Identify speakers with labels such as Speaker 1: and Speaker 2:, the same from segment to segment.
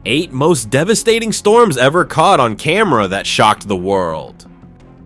Speaker 1: 8 most devastating storms ever caught on camera that shocked the world.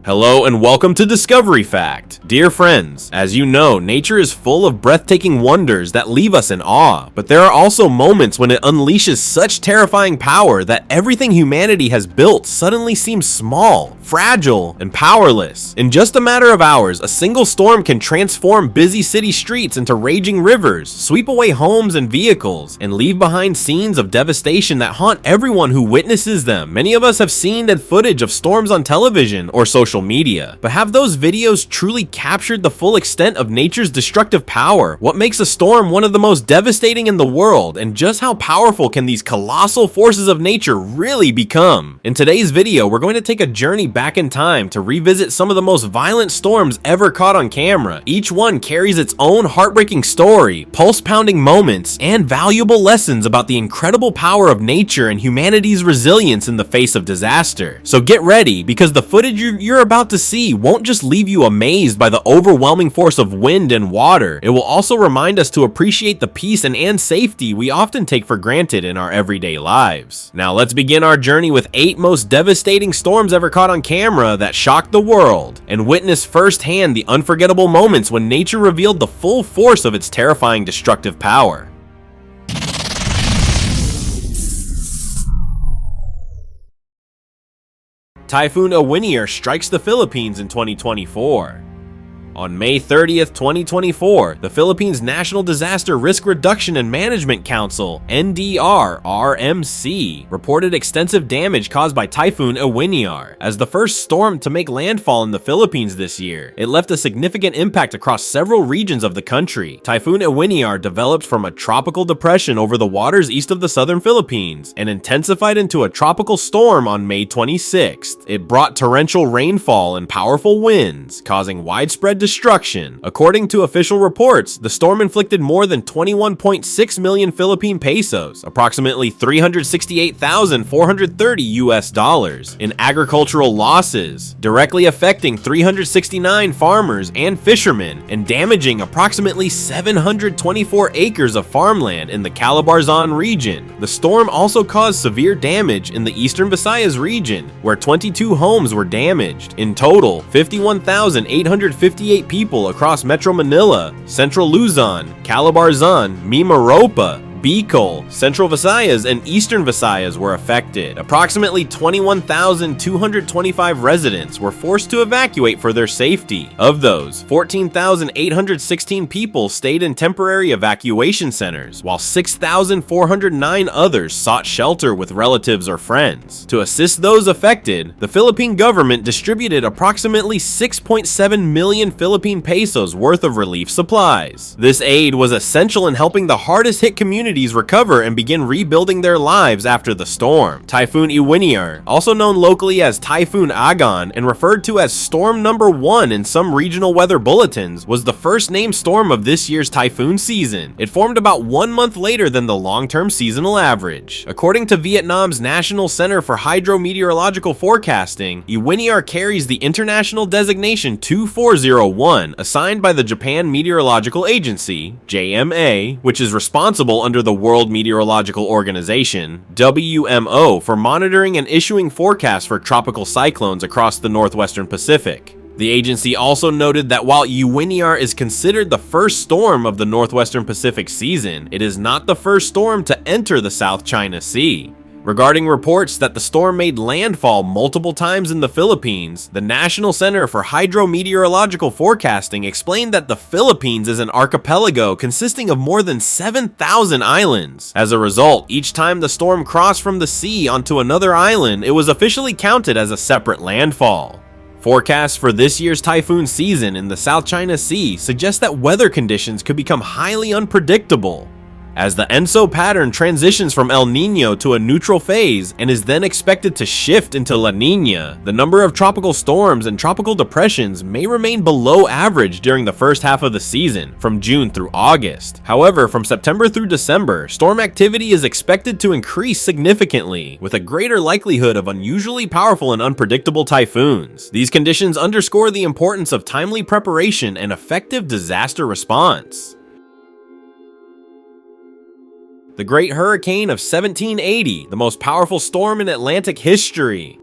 Speaker 1: Hello and welcome to Discovery Fact. Dear friends, as you know, nature is full of breathtaking wonders that leave us in awe, but there are also moments when it unleashes such terrifying power that everything humanity has built suddenly seems small, fragile, and powerless. In just a matter of hours, a single storm can transform busy city streets into raging rivers, sweep away homes and vehicles, and leave behind scenes of devastation that haunt everyone who witnesses them. Many of us have seen dead footage of storms on television or social media, but have those videos truly captured the full extent of nature's destructive power? What makes a storm one of the most devastating in the world, and just how powerful can these colossal forces of nature really become? In today's video, we're going to take a journey back in time to revisit some of the most violent storms ever caught on camera. Each one carries its own heartbreaking story, pulse-pounding moments, and valuable lessons about the incredible power of nature and humanity's resilience in the face of disaster. So get ready, because the footage you're about to see won't just leave you amazed by the overwhelming force of wind and water. It will also remind us to appreciate the peace and safety we often take for granted in our everyday lives. Now let's begin our journey with 8 most devastating storms ever caught on camera that shocked the world, and witness firsthand the unforgettable moments when nature revealed the full force of its terrifying destructive power. Typhoon Iwaniar strikes the Philippines in 2024. On May 30th, 2024, the Philippines National Disaster Risk Reduction and Management Council, NDR-RMC, reported extensive damage caused by Typhoon Iwaniar. As the first storm to make landfall in the Philippines this year, it left a significant impact across several regions of the country. Typhoon Iwaniar developed from a tropical depression over the waters east of the southern Philippines and intensified into a tropical storm on May 26th. It brought torrential rainfall and powerful winds, causing widespread destruction. According to official reports, the storm inflicted more than 21.6 million Philippine pesos, approximately $368,430 in agricultural losses, directly affecting 369 farmers and fishermen and damaging approximately 724 acres of farmland in the Calabarzon region. The storm also caused severe damage in the eastern Visayas region, where 22 homes were damaged. In total, 51,858 people across Metro Manila, Central Luzon, Calabarzon, Mimaropa, Bicol, Central Visayas, and Eastern Visayas were affected. Approximately 21,225 residents were forced to evacuate for their safety. Of those, 14,816 people stayed in temporary evacuation centers, while 6,409 others sought shelter with relatives or friends. To assist those affected, the Philippine government distributed approximately 6.7 million Philippine pesos worth of relief supplies. This aid was essential in helping the hardest hit communities recover and begin rebuilding their lives after the storm. Typhoon Iwaniar, also known locally as Typhoon Agon and referred to as Storm Number 1 in some regional weather bulletins, was the first named storm of this year's typhoon season. It formed about 1 month later than the long-term seasonal average. According to Vietnam's National Center for Hydrometeorological Forecasting, Iwaniar carries the international designation 2401, assigned by the Japan Meteorological Agency, JMA, which is responsible under the World Meteorological Organization, WMO, for monitoring and issuing forecasts for tropical cyclones across the northwestern Pacific. The agency also noted that while Iwaniar is considered the first storm of the northwestern Pacific season, it is not the first storm to enter the South China Sea. Regarding reports that the storm made landfall multiple times in the Philippines, the National Center for Hydrometeorological Forecasting explained that the Philippines is an archipelago consisting of more than 7,000 islands. As a result, each time the storm crossed from the sea onto another island, it was officially counted as a separate landfall. Forecasts for this year's typhoon season in the South China Sea suggest that weather conditions could become highly unpredictable. As the ENSO pattern transitions from El Niño to a neutral phase and is then expected to shift into La Niña, the number of tropical storms and tropical depressions may remain below average during the first half of the season, from June through August. However, from September through December, storm activity is expected to increase significantly, with a greater likelihood of unusually powerful and unpredictable typhoons. These conditions underscore the importance of timely preparation and effective disaster response. The Great Hurricane of 1780, the most powerful storm in Atlantic history.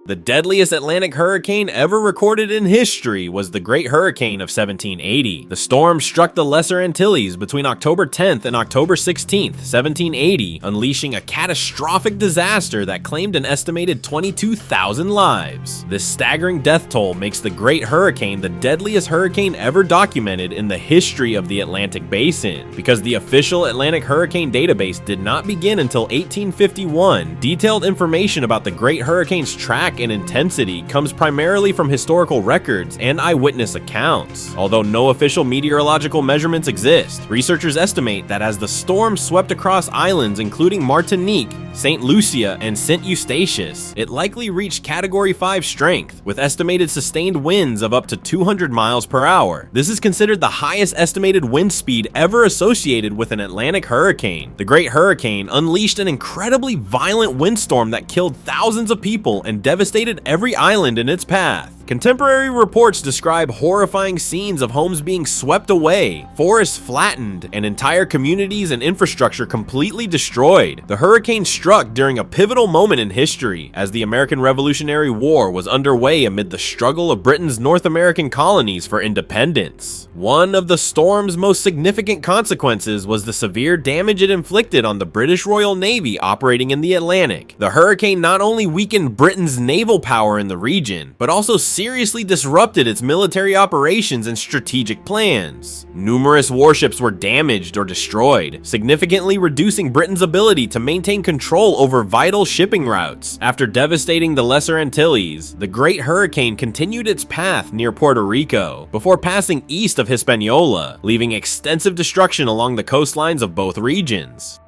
Speaker 1: The deadliest Atlantic hurricane ever recorded in history was the Great Hurricane of 1780. The storm struck the Lesser Antilles between October 10th and October 16th, 1780, unleashing a catastrophic disaster that claimed an estimated 22,000 lives. This staggering death toll makes the Great Hurricane the deadliest hurricane ever documented in the history of the Atlantic Basin. Because the official Atlantic Hurricane database did not begin until 1851, detailed information about the Great Hurricane's track and intensity comes primarily from historical records and eyewitness accounts. Although no official meteorological measurements exist, researchers estimate that as the storm swept across islands including Martinique, St. Lucia, and St. Eustatius, it likely reached Category 5 strength, with estimated sustained winds of up to 200 miles per hour. This is considered the highest estimated wind speed ever associated with an Atlantic hurricane. The Great Hurricane unleashed an incredibly violent windstorm that killed thousands of people and devastated every island in its path. Contemporary reports describe horrifying scenes of homes being swept away, forests flattened, and entire communities and infrastructure completely destroyed. The hurricane struck during a pivotal moment in history, as the American Revolutionary War was underway amid the struggle of Britain's North American colonies for independence. One of the storm's most significant consequences was the severe damage it inflicted on the British Royal Navy operating in the Atlantic. The hurricane not only weakened Britain's naval power in the region, but also seriously disrupted its military operations and strategic plans. Numerous warships were damaged or destroyed, significantly reducing Britain's ability to maintain control over vital shipping routes. After devastating the Lesser Antilles, the Great Hurricane continued its path near Puerto Rico, before passing east of Hispaniola, leaving extensive destruction along the coastlines of both regions.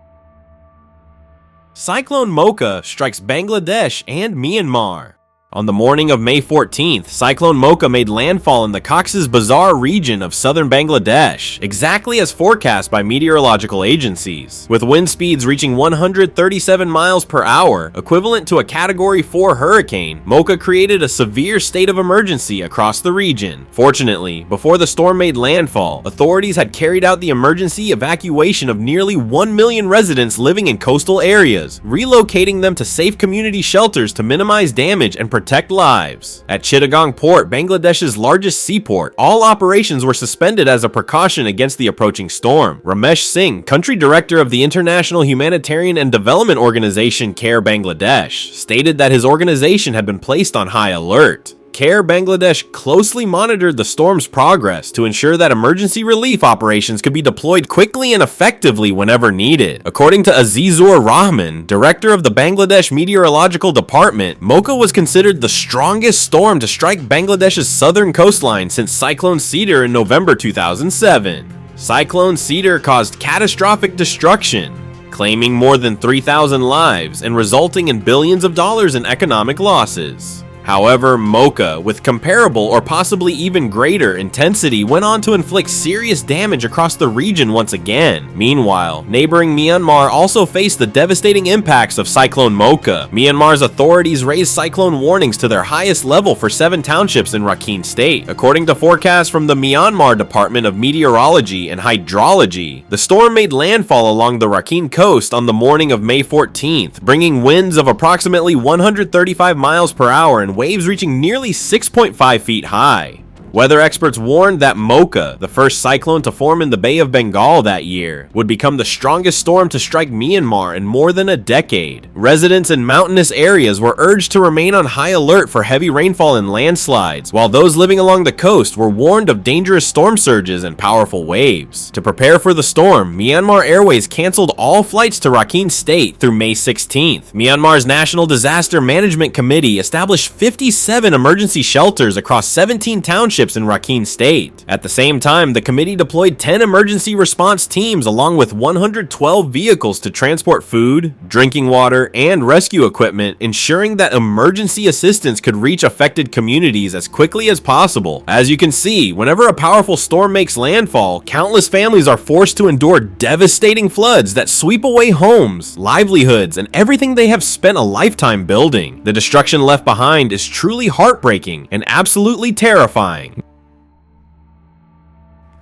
Speaker 1: Cyclone Mocha strikes Bangladesh and Myanmar. On the morning of May 14th, Cyclone Mocha made landfall in the Cox's Bazar region of southern Bangladesh, exactly as forecast by meteorological agencies. With wind speeds reaching 137 miles per hour, equivalent to a Category 4 hurricane, Mocha created a severe state of emergency across the region. Fortunately, before the storm made landfall, authorities had carried out the emergency evacuation of nearly 1 million residents living in coastal areas, relocating them to safe community shelters to minimize damage and protect lives. At Chittagong Port, Bangladesh's largest seaport, all operations were suspended as a precaution against the approaching storm. Ramesh Singh, country director of the International Humanitarian and Development Organization CARE Bangladesh, stated that his organization had been placed on high alert. CARE Bangladesh closely monitored the storm's progress to ensure that emergency relief operations could be deployed quickly and effectively whenever needed. According to Azizur Rahman, director of the Bangladesh Meteorological Department, Mocha was considered the strongest storm to strike Bangladesh's southern coastline since Cyclone Cedar in November 2007. Cyclone Cedar caused catastrophic destruction, claiming more than 3,000 lives and resulting in billions of dollars in economic losses. However, Mocha, with comparable or possibly even greater intensity, went on to inflict serious damage across the region once again. Meanwhile, neighboring Myanmar also faced the devastating impacts of Cyclone Mocha. Myanmar's authorities raised cyclone warnings to their highest level for 7 townships in Rakhine State. According to forecasts from the Myanmar Department of Meteorology and Hydrology, the storm made landfall along the Rakhine coast on the morning of May 14th, bringing winds of approximately 135 miles per hour and waves reaching nearly 6.5 feet high. Weather experts warned that Mocha, the first cyclone to form in the Bay of Bengal that year, would become the strongest storm to strike Myanmar in more than a decade. Residents in mountainous areas were urged to remain on high alert for heavy rainfall and landslides, while those living along the coast were warned of dangerous storm surges and powerful waves. To prepare for the storm, Myanmar Airways canceled all flights to Rakhine State through May 16th. Myanmar's National Disaster Management Committee established 57 emergency shelters across 17 townships in Rakhine State. At the same time, the committee deployed 10 emergency response teams along with 112 vehicles to transport food, drinking water, and rescue equipment, ensuring that emergency assistance could reach affected communities as quickly as possible. As you can see, whenever a powerful storm makes landfall, countless families are forced to endure devastating floods that sweep away homes, livelihoods, and everything they have spent a lifetime building. The destruction left behind is truly heartbreaking and absolutely terrifying.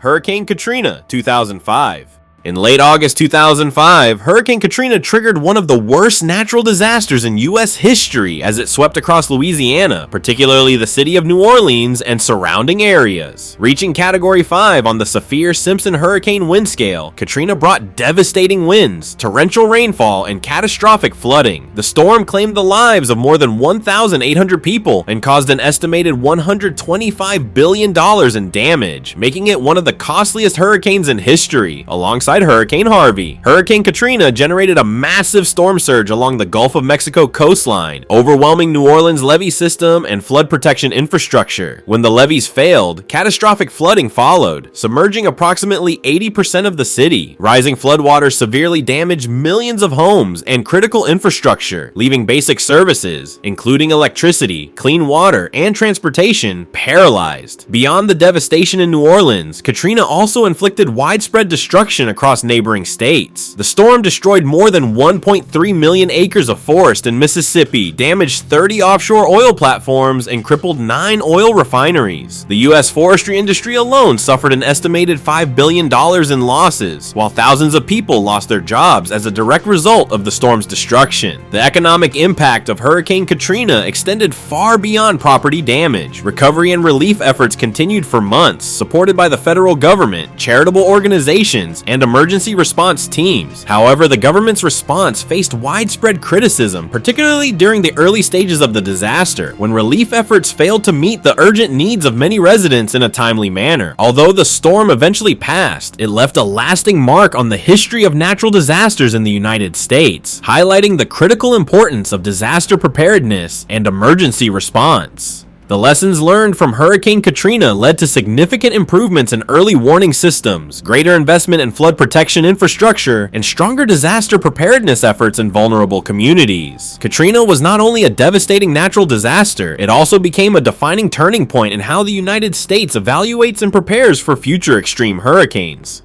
Speaker 1: Hurricane Katrina, 2005. In late August 2005, Hurricane Katrina triggered one of the worst natural disasters in U.S. history as it swept across Louisiana, particularly the city of New Orleans and surrounding areas. Reaching Category 5 on the Saffir-Simpson hurricane wind scale, Katrina brought devastating winds, torrential rainfall, and catastrophic flooding. The storm claimed the lives of more than 1,800 people and caused an estimated $125 billion in damage, making it one of the costliest hurricanes in history, alongside Hurricane Harvey. Hurricane Katrina generated a massive storm surge along the Gulf of Mexico coastline, overwhelming New Orleans levee system and flood protection infrastructure. When the levees failed, catastrophic flooding followed, submerging approximately 80% of the city. Rising floodwaters severely damaged millions of homes and critical infrastructure, leaving basic services, including electricity, clean water, and transportation, paralyzed. Beyond the devastation in New Orleans, Katrina also inflicted widespread destruction across neighboring states. The storm destroyed more than 1.3 million acres of forest in Mississippi, damaged 30 offshore oil platforms, and crippled 9 oil refineries. The U.S. forestry industry alone suffered an estimated $5 billion in losses, while thousands of people lost their jobs as a direct result of the storm's destruction. The economic impact of Hurricane Katrina extended far beyond property damage. Recovery and relief efforts continued for months, supported by the federal government, charitable organizations, and emergency response teams. However, the government's response faced widespread criticism, particularly during the early stages of the disaster, when relief efforts failed to meet the urgent needs of many residents in a timely manner. Although the storm eventually passed, it left a lasting mark on the history of natural disasters in the United States, highlighting the critical importance of disaster preparedness and emergency response. The lessons learned from Hurricane Katrina led to significant improvements in early warning systems, greater investment in flood protection infrastructure, and stronger disaster preparedness efforts in vulnerable communities. Katrina was not only a devastating natural disaster, it also became a defining turning point in how the United States evaluates and prepares for future extreme hurricanes.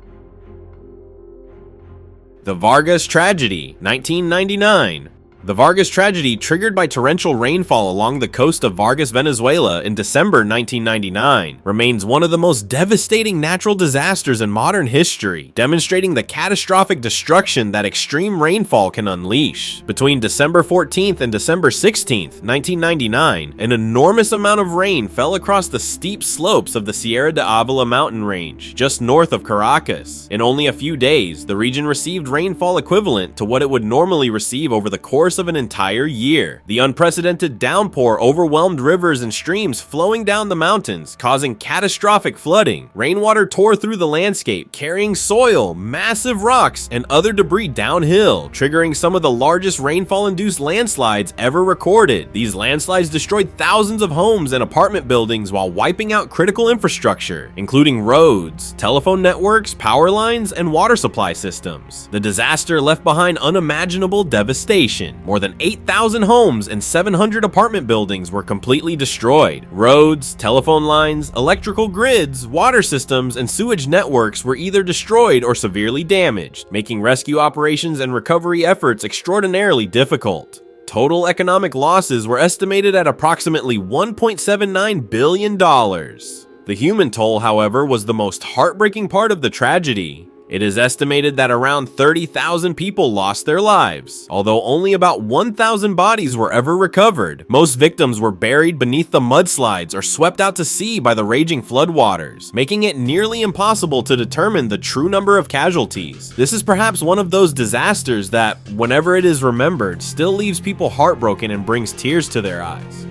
Speaker 1: The Vargas Tragedy, 1999. The Vargas tragedy, triggered by torrential rainfall along the coast of Vargas, Venezuela in December 1999, remains one of the most devastating natural disasters in modern history, demonstrating the catastrophic destruction that extreme rainfall can unleash. Between December 14th and December 16th, 1999, an enormous amount of rain fell across the steep slopes of the Sierra de Avila mountain range, just north of Caracas. In only a few days, the region received rainfall equivalent to what it would normally receive over the course of an entire year. The unprecedented downpour overwhelmed rivers and streams flowing down the mountains, causing catastrophic flooding. Rainwater tore through the landscape, carrying soil, massive rocks, and other debris downhill, triggering some of the largest rainfall-induced landslides ever recorded. These landslides destroyed thousands of homes and apartment buildings while wiping out critical infrastructure, including roads, telephone networks, power lines, and water supply systems. The disaster left behind unimaginable devastation. More than 8,000 homes and 700 apartment buildings were completely destroyed. Roads, telephone lines, electrical grids, water systems, and sewage networks were either destroyed or severely damaged, making rescue operations and recovery efforts extraordinarily difficult. Total economic losses were estimated at approximately $1.79 billion. The human toll, however, was the most heartbreaking part of the tragedy. It is estimated that around 30,000 people lost their lives, although only about 1,000 bodies were ever recovered. Most victims were buried beneath the mudslides or swept out to sea by the raging floodwaters, making it nearly impossible to determine the true number of casualties. This is perhaps one of those disasters that, whenever it is remembered, still leaves people heartbroken and brings tears to their eyes.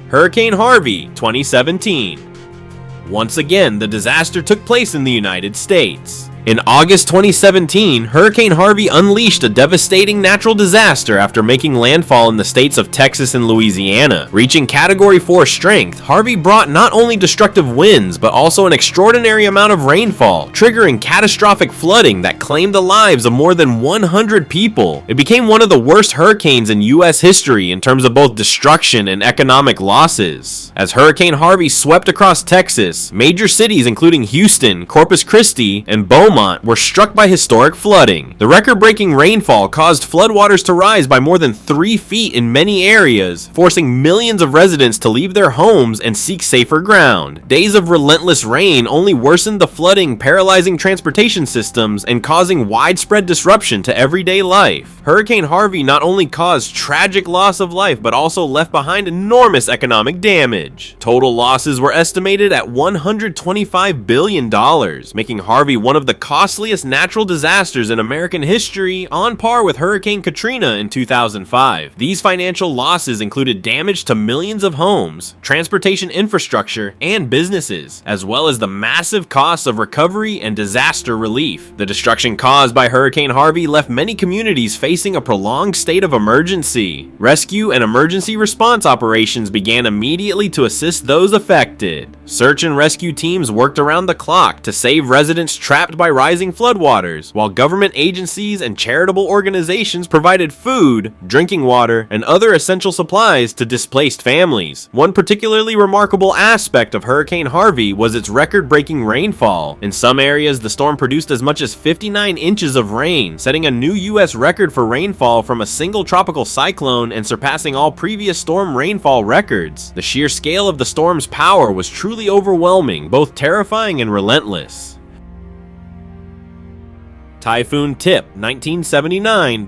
Speaker 1: Hurricane Harvey, 2017. Once again, the disaster took place in the United States. In August 2017, Hurricane Harvey unleashed a devastating natural disaster after making landfall in the states of Texas and Louisiana. Reaching Category 4 strength, Harvey brought not only destructive winds, but also an extraordinary amount of rainfall, triggering catastrophic flooding that claimed the lives of more than 100 people. It became one of the worst hurricanes in U.S. history in terms of both destruction and economic losses. As Hurricane Harvey swept across Texas, major cities including Houston, Corpus Christi, and Beaumont Beaumont were struck by historic flooding. The record-breaking rainfall caused floodwaters to rise by more than 3 feet in many areas, forcing millions of residents to leave their homes and seek safer ground. Days of relentless rain only worsened the flooding, paralyzing transportation systems and causing widespread disruption to everyday life. Hurricane Harvey not only caused tragic loss of life, but also left behind enormous economic damage. Total losses were estimated at $125 billion, making Harvey one of the costliest natural disasters in American history, on par with Hurricane Katrina in 2005. These financial losses included damage to millions of homes, transportation infrastructure, and businesses, as well as the massive costs of recovery and disaster relief. The destruction caused by Hurricane Harvey left many communities facing a prolonged state of emergency. Rescue and emergency response operations began immediately to assist those affected. Search and rescue teams worked around the clock to save residents trapped by rising floodwaters, while government agencies and charitable organizations provided food, drinking water, and other essential supplies to displaced families. One particularly remarkable aspect of Hurricane Harvey was its record-breaking rainfall. In some areas, the storm produced as much as 59 inches of rain, setting a new U.S. record for rainfall from a single tropical cyclone and surpassing all previous storm rainfall records. The sheer scale of the storm's power was truly overwhelming, both terrifying and relentless. Typhoon Tip, 1979,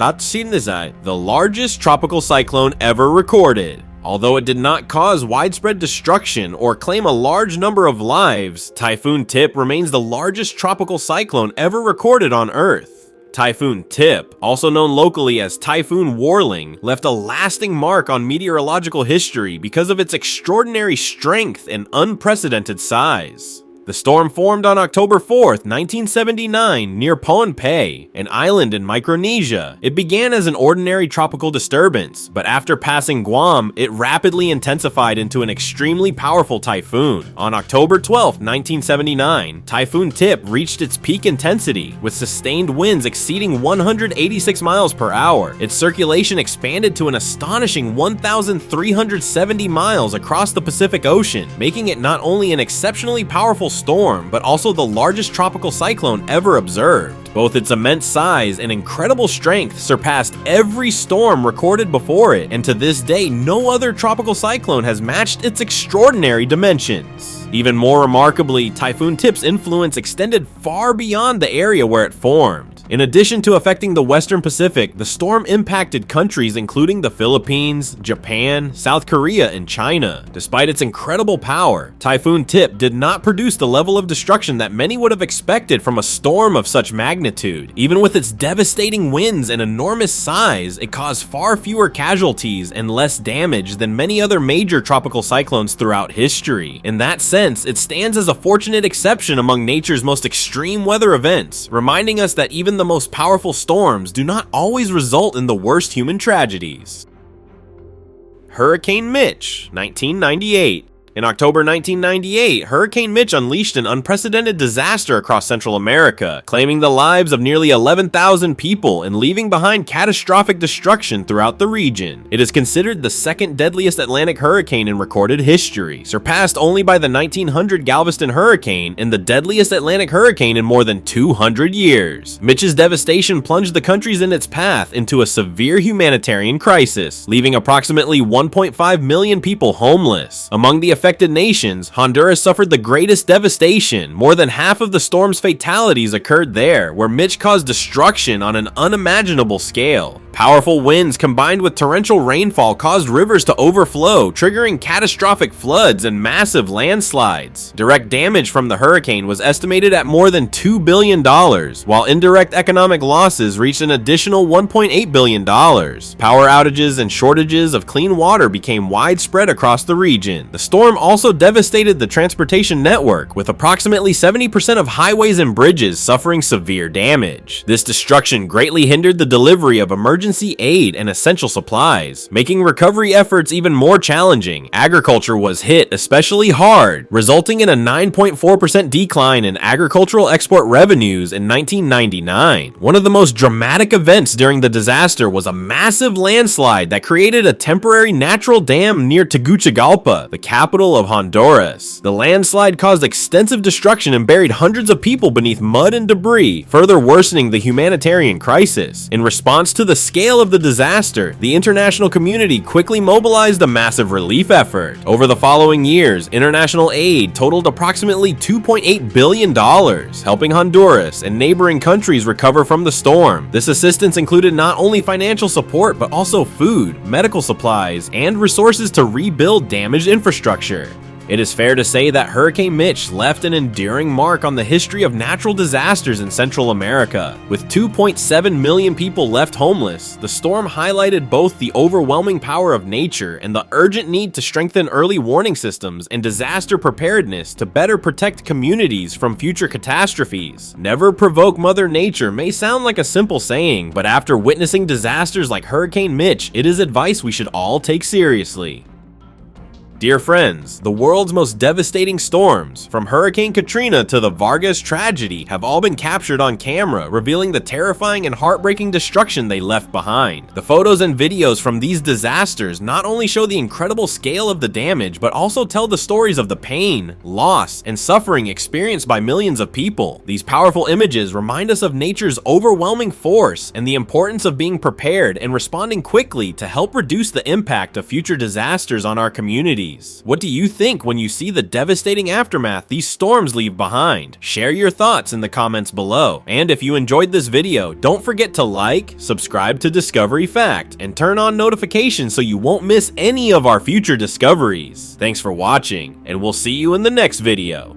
Speaker 1: the largest tropical cyclone ever recorded. Although it did not cause widespread destruction or claim a large number of lives, Typhoon Tip remains the largest tropical cyclone ever recorded on Earth. Typhoon Tip, also known locally as Typhoon Warling, left a lasting mark on meteorological history because of its extraordinary strength and unprecedented size. The storm formed on October 4th, 1979, near Pohnpei, an island in Micronesia. It began as an ordinary tropical disturbance, but after passing Guam, it rapidly intensified into an extremely powerful typhoon. On October 12th, 1979, Typhoon Tip reached its peak intensity, with sustained winds exceeding 186 miles per hour. Its circulation expanded to an astonishing 1,370 miles across the Pacific Ocean, making it not only an exceptionally powerful storm, but also the largest tropical cyclone ever observed. Both its immense size and incredible strength surpassed every storm recorded before it, and to this day, no other tropical cyclone has matched its extraordinary dimensions. Even more remarkably, Typhoon Tip's influence extended far beyond the area where it formed. In addition to affecting the Western Pacific, the storm impacted countries including the Philippines, Japan, South Korea, and China. Despite its incredible power, Typhoon Tip did not produce the level of destruction that many would have expected from a storm of such magnitude. Even with its devastating winds and enormous size, it caused far fewer casualties and less damage than many other major tropical cyclones throughout history. In that sense, it stands as a fortunate exception among nature's most extreme weather events, reminding us that even the most powerful storms do not always result in the worst human tragedies. Hurricane Mitch, 1998. In October 1998, Hurricane Mitch unleashed an unprecedented disaster across Central America, claiming the lives of nearly 11,000 people and leaving behind catastrophic destruction throughout the region. It is considered the second deadliest Atlantic hurricane in recorded history, surpassed only by the 1900 Galveston hurricane and the deadliest Atlantic hurricane in more than 200 years. Mitch's devastation plunged the countries in its path into a severe humanitarian crisis, leaving approximately 1.5 million people homeless. Among the affected nations, Honduras suffered the greatest devastation. More than half of the storm's fatalities occurred there, where Mitch caused destruction on an unimaginable scale. Powerful winds combined with torrential rainfall caused rivers to overflow, triggering catastrophic floods and massive landslides. Direct damage from the hurricane was estimated at more than $2 billion, while indirect economic losses reached an additional $1.8 billion. Power outages and shortages of clean water became widespread across the region. The storm also devastated the transportation network, with approximately 70% of highways and bridges suffering severe damage. This destruction greatly hindered the delivery of emergency aid and essential supplies, making recovery efforts even more challenging. Agriculture was hit especially hard, resulting in a 9.4% decline in agricultural export revenues in 1999. One of the most dramatic events during the disaster was a massive landslide that created a temporary natural dam near Tegucigalpa, the capital capital of Honduras. The landslide caused extensive destruction and buried hundreds of people beneath mud and debris, further worsening the humanitarian crisis. In response to the scale of the disaster, the international community quickly mobilized a massive relief effort. Over the following years, international aid totaled approximately $2.8 billion, helping Honduras and neighboring countries recover from the storm. This assistance included not only financial support but also food, medical supplies, and resources to rebuild damaged infrastructure. It is fair to say that Hurricane Mitch left an enduring mark on the history of natural disasters in Central America. With 2.7 million people left homeless, the storm highlighted both the overwhelming power of nature and the urgent need to strengthen early warning systems and disaster preparedness to better protect communities from future catastrophes. Never provoke Mother Nature may sound like a simple saying, but after witnessing disasters like Hurricane Mitch, it is advice we should all take seriously. Dear friends, the world's most devastating storms, from Hurricane Katrina to the Vargas tragedy, have all been captured on camera, revealing the terrifying and heartbreaking destruction they left behind. The photos and videos from these disasters not only show the incredible scale of the damage, but also tell the stories of the pain, loss, and suffering experienced by millions of people. These powerful images remind us of nature's overwhelming force and the importance of being prepared and responding quickly to help reduce the impact of future disasters on our communities. What do you think when you see the devastating aftermath these storms leave behind? Share your thoughts in the comments below. And if you enjoyed this video, don't forget to like, subscribe to Discovery Fact, and turn on notifications so you won't miss any of our future discoveries. Thanks for watching, and we'll see you in the next video.